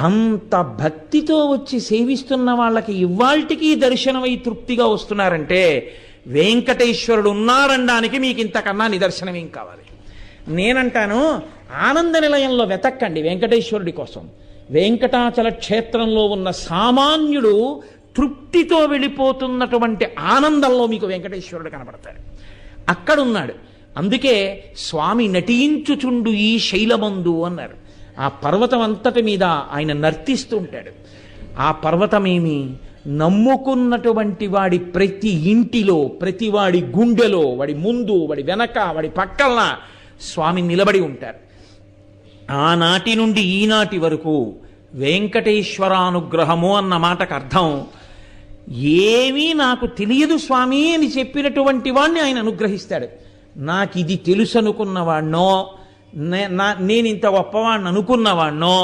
అంత భక్తితో వచ్చి సేవిస్తున్న వాళ్ళకి ఇవాల్టికి దర్శనమై తృప్తిగా వస్తున్నారంటే వెంకటేశ్వరుడు ఉన్నారనడానికి మీకు ఇంతకన్నా నిదర్శనం ఏం కావాలి? నేనంటాను, ఆనంద నిలయంలో వెతక్కండి వెంకటేశ్వరుడి కోసం. వెంకటాచల క్షేత్రంలో ఉన్న సామాన్యుడు తృప్తితో వెళ్ళిపోతున్నటువంటి ఆనందంలో మీకు వెంకటేశ్వరుడు కనబడతాడు. అక్కడున్నాడు. అందుకే స్వామి నటించుచుండు ఈ శైలమందు అన్నారు. ఆ పర్వతం అంతటి మీద ఆయన నర్తిస్తూ ఉంటాడు. ఆ పర్వతమేమి నమ్ముకున్నటువంటి వాడి ప్రతి ఇంటిలో, ప్రతి వాడి గుండెలో, వాడి ముందు, వాడి వెనక, వాడి పక్కన స్వామి నిలబడి ఉంటారు. ఆనాటి నుండి ఈనాటి వరకు వెంకటేశ్వరానుగ్రహము అన్న మాటకు అర్థం, ఏమీ నాకు తెలియదు స్వామి అని చెప్పినటువంటి వాడిని ఆయన అనుగ్రహిస్తాడు. నాకు ఇది తెలుసు అనుకున్నవాడినో, నేను ఇంత గొప్పవాడిని అనుకున్నవాడినో